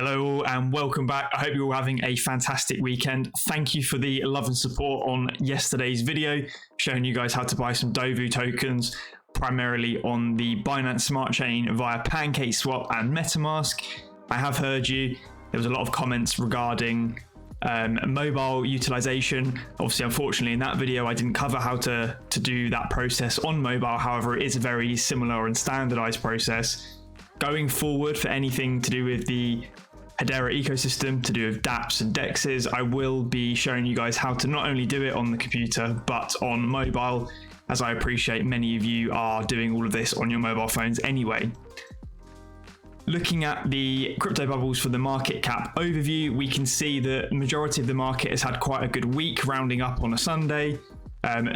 Hello and welcome back. I hope you're all having a fantastic weekend. Thank you for the love and support on yesterday's video, showing you guys how to buy some Dovu tokens, primarily on the Binance Smart Chain via PancakeSwap and MetaMask. I have heard you. There was a lot of comments regarding mobile utilization. Obviously, unfortunately, in that video, I didn't cover how to do that process on mobile. However, it is a very similar and standardized process. Going forward, for anything to do with the Hedera ecosystem, to do with dApps and DEXs, I will be showing you guys how to not only do it on the computer, but on mobile, as I appreciate many of you are doing all of this on your mobile phones anyway. Looking at the crypto bubbles for the market cap overview, we can see that the majority of the market has had quite a good week, rounding up on a Sunday.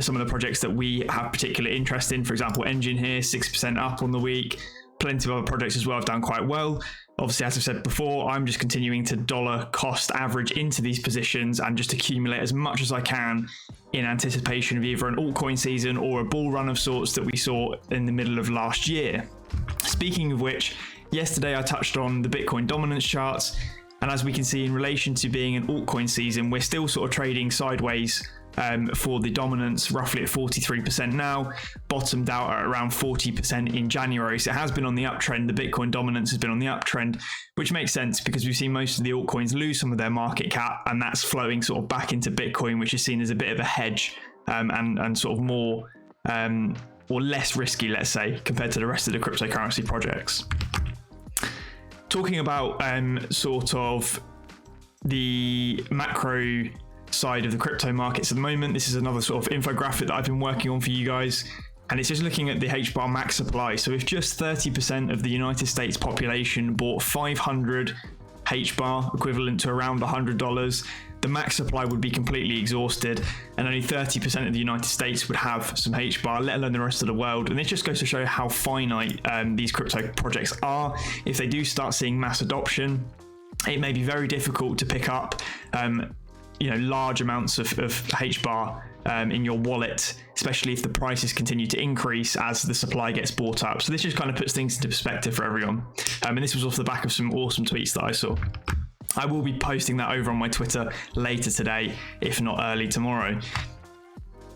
Some of the projects that we have particular interest in, for example, Engine here, 6% up on the week. Plenty of other projects as well have done quite well. Obviously, as I've said before, I'm just continuing to dollar cost average into these positions and just accumulate as much as I can in anticipation of either an altcoin season or a bull run of sorts that we saw in the middle of last year. Speaking of which, yesterday I touched on the Bitcoin dominance charts, and as we can see in relation to being an altcoin season, we're still sort of trading sideways for the dominance, roughly at 43% now, bottomed out at around 40% in January. So it has been on the uptrend. The Bitcoin dominance has been on the uptrend, which makes sense because we've seen most of the altcoins lose some of their market cap, and that's flowing sort of back into Bitcoin, which is seen as a bit of a hedge and sort of more or less risky, let's say, compared to the rest of the cryptocurrency projects. Talking about sort of the macro side of the crypto markets at the moment, this is another sort of infographic that I've been working on for you guys, and it's just looking at the Hbar max supply. So if just 30% of the United States population bought 500 Hbar, equivalent to around $100, the max supply would be completely exhausted, and only 30% of the United States would have some Hbar, let alone the rest of the world. And it just goes to show how finite these crypto projects are. If they do start seeing mass adoption, it may be very difficult to pick up large amounts of Hbar in your wallet, especially if the prices continue to increase as the supply gets bought up. So this just kind of puts things into perspective for everyone. And this was off the back of some awesome tweets that I saw. I will be posting that over on my Twitter later today, if not early tomorrow.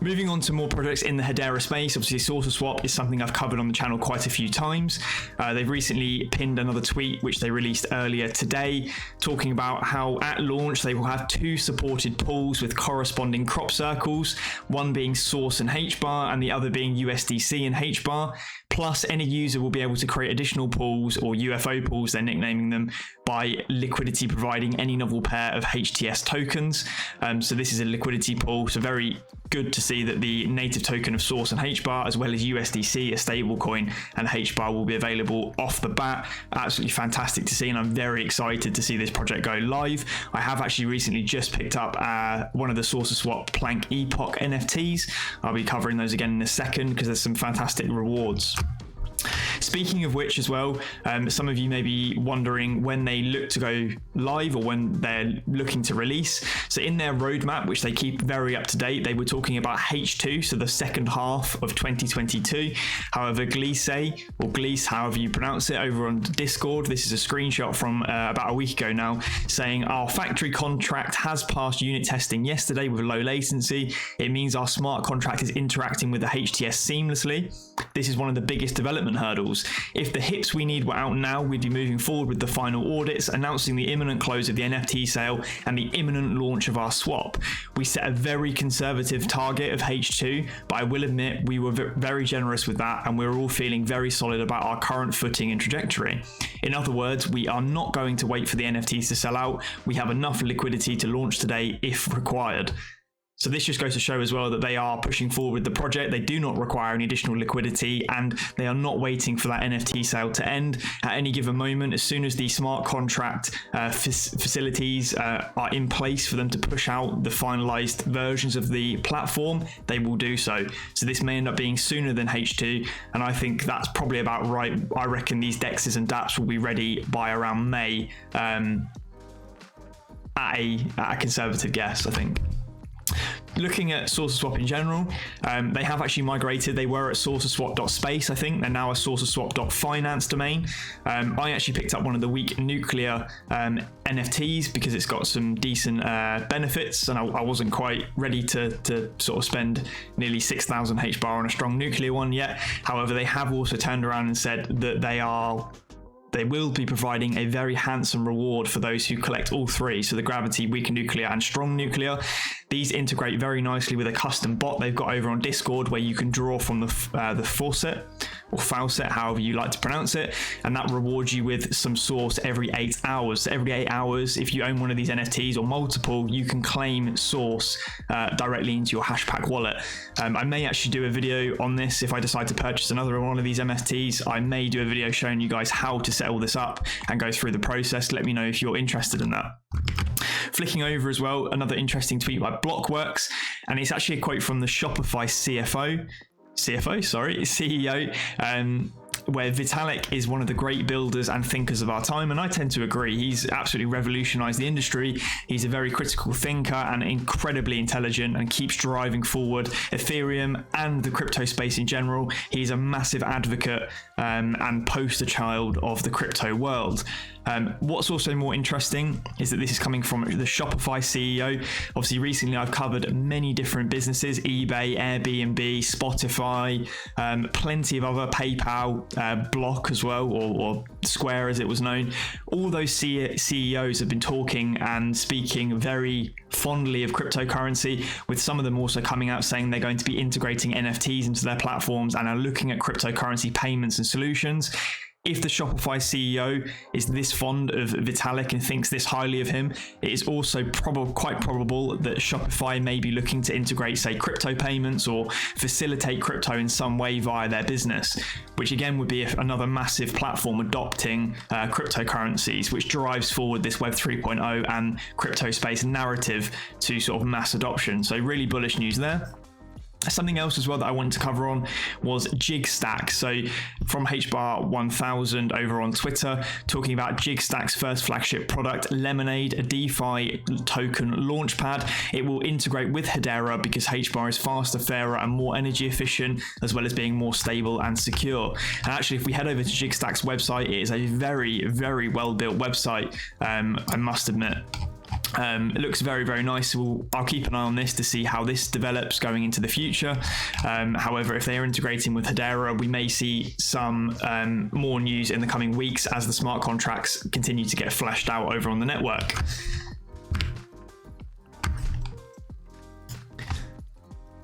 Moving on to more projects in the Hedera space, obviously SuperSwap is something I've covered on the channel quite a few times. They've recently pinned another tweet, which they released earlier today, talking about how at launch they will have 2 supported pools with corresponding crop circles, one being Source and Hbar and the other being USDC and Hbar. Plus, any user will be able to create additional pools, or UFO pools, they're nicknaming them, by liquidity providing any novel pair of HTS tokens. So this is a liquidity pool, so very good to see that the native token of Source and Hbar, as well as USDC, a stablecoin, and Hbar will be available off the bat. Absolutely fantastic to see, and I'm very excited to see this project go live. I have actually recently just picked up one of the SuperSwap Plank Epoch NFTs. I'll be covering those again in a second because there's some fantastic rewards. Speaking of which as well, some of you may be wondering when they look to go live or when they're looking to release. So in their roadmap, which they keep very up to date, they were talking about H2, so the second half of 2022. However, Gliese, however you pronounce it, over on Discord, this is a screenshot from about a week ago now, saying our factory contract has passed unit testing yesterday with low latency. It means our smart contract is interacting with the HTS seamlessly. This is one of the biggest development hurdles. If the hips we need were out now, we'd be moving forward with the final audits, announcing the imminent close of the NFT sale and the imminent launch of our swap. We set a very conservative target of H2, but I will admit we were very generous with that, and we're all feeling very solid about our current footing and trajectory. In other words, we are not going to wait for the NFTs to sell out. We have enough liquidity to launch today if required. So this just goes to show as well that they are pushing forward with the project. They do not require any additional liquidity, and they are not waiting for that NFT sale to end. At any given moment, as soon as the smart contract facilities are in place for them to push out the finalized versions of the platform, they will do so. So this may end up being sooner than H2, and I think that's probably about right. I reckon these DEXs and dApps will be ready by around May, at a conservative guess, I think. looking at SourceSwap in general, they have actually migrated. They were at sourceswap.space, I think. They're now a sourceswap.finance domain. I actually picked up one of the weak nuclear NFTs because it's got some decent benefits, and I wasn't quite ready to sort of spend nearly 6,000 Hbar on a strong nuclear one yet. However, they have also turned around and said that they will be providing a very handsome reward for those who collect all three. So the gravity, weak nuclear, and strong nuclear. These integrate very nicely with a custom bot they've got over on Discord where you can draw from the faucet or faucet, however you like to pronounce it, and that rewards you with some source every 8 hours. So every 8 hours, if you own one of these NFTs or multiple, you can claim source directly into your Hashpack wallet. I may actually do a video on this if I decide to purchase another one of these NFTs. I may do a video showing you guys how to set all this up and go through the process. Let me know if you're interested in that. Flicking over as well, another interesting tweet by Blockworks, and it's actually a quote from the Shopify CEO, where Vitalik is one of the great builders and thinkers of our time, and I tend to agree. He's absolutely revolutionized the industry. He's a very critical thinker and incredibly intelligent and keeps driving forward Ethereum and the crypto space in general. He's a massive advocate and poster child of the crypto world. What's also more interesting is that this is coming from the Shopify CEO. Obviously, recently I've covered many different businesses: eBay, Airbnb, Spotify, plenty of other, PayPal, Block as well, or Square as it was known. All those CEOs have been talking and speaking very fondly of cryptocurrency, with some of them also coming out saying they're going to be integrating NFTs into their platforms and are looking at cryptocurrency payments and solutions. If the Shopify CEO is this fond of Vitalik and thinks this highly of him, it is also quite probable that Shopify may be looking to integrate, say, crypto payments or facilitate crypto in some way via their business, which again would be another massive platform adopting cryptocurrencies, which drives forward this Web 3.0 and crypto space narrative to sort of mass adoption. So really bullish news there. Something else as well that I wanted to cover on was JIGSTACK. So from Hbar 1000 over on Twitter, talking about JIGSTACK's first flagship product, Lemonade, a DeFi token launchpad. It will integrate with Hedera because Hbar is faster, fairer, and more energy efficient, as well as being more stable and secure. And actually, if we head over to JIGSTACK's website, it is a very, very well built website, I must admit. It looks very, very nice. I'll keep an eye on this to see how this develops going into the future. However, if they're integrating with Hedera, we may see some more news in the coming weeks as the smart contracts continue to get fleshed out over on the network.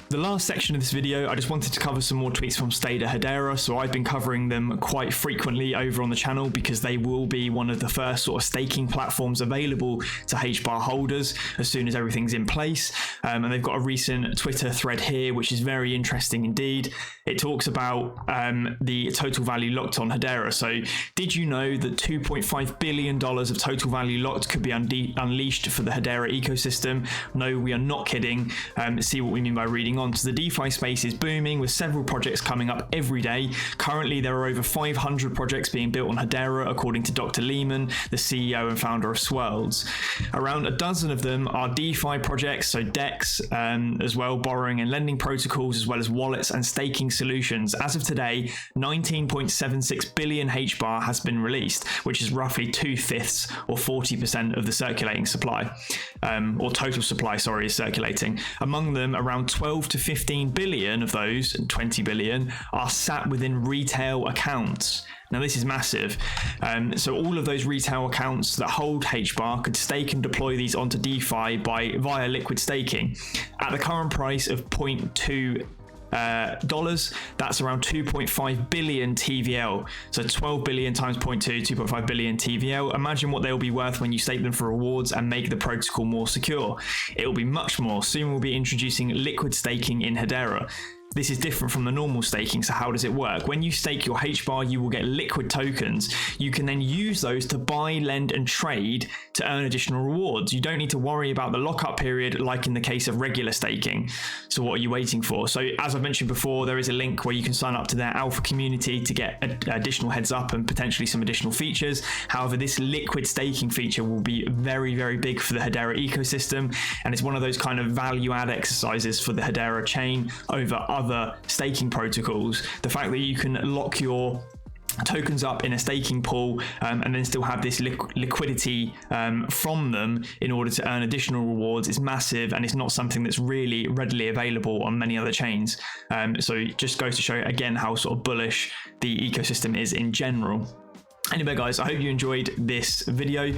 The last section of this video, I just wanted to cover some more tweets from Stader Hedera. So I've been covering them quite frequently over on the channel because they will be one of the first sort of staking platforms available to Hbar holders as soon as everything's in place. And they've got a recent Twitter thread here, which is very interesting indeed. It talks about the total value locked on Hedera. So did you know that $2.5 billion of total value locked could be unleashed for the Hedera ecosystem? No, we are not kidding. See what we mean by reading on. So the DeFi space is booming with several projects coming up every day. Currently, there are over 500 projects being built on Hedera, according to 𝗟𝗚𝗙𝗏, the CEO and founder of 𝗬𝗜𝗏𝗡𝗏. Around a dozen of them are DeFi projects, so DEX as well, borrowing and lending protocols, as well as wallets and staking solutions. As of today, 19.76 billion Hbar has been released, which is roughly 2/5 or 40% of the circulating supply, or total supply, sorry, is circulating. Among them, around 12 to 15 billion of those, and 20 billion, are sat within retail accounts. Now this is massive. So all of those retail accounts that hold Hbar could stake and deploy these onto DeFi via liquid staking. At the current price of $0.2, that's around 2.5 billion TVL. So 12 billion times 0.2, 2.5 billion TVL. Imagine what they'll be worth when you stake them for rewards and make the protocol more secure. It will be much more. Soon we'll be introducing liquid staking in Hedera. this is different from the normal staking. So how does it work? When you stake your Hbar, you will get liquid tokens. You can then use those to buy, lend, and trade to earn additional rewards. You don't need to worry about the lockup period like in the case of regular staking. So what are you waiting for? So as I've mentioned before, there is a link where you can sign up to their alpha community to get additional heads up and potentially some additional features. However, this liquid staking feature will be very, very big for the Hedera ecosystem, and it's one of those kind of value add exercises for the Hedera chain over other staking protocols. The fact that you can lock your tokens up in a staking pool and then still have this liquidity from them in order to earn additional rewards is massive, and it's not something that's really readily available on many other chains. So it just goes to show again how sort of bullish the ecosystem is in general. Anyway guys, I hope you enjoyed this video.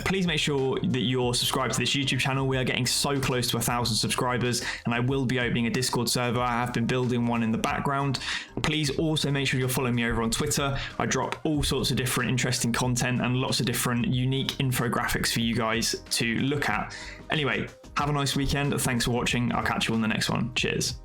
Please make sure that you're subscribed to this YouTube channel. We are getting so close to 1,000 subscribers, and I will be opening a Discord server. I have been building one in the background. Please also make sure you're following me over on Twitter. I drop all sorts of different interesting content and lots of different unique infographics for you guys to look at. Anyway, have a nice weekend. Thanks for watching. I'll catch you on the next one. Cheers.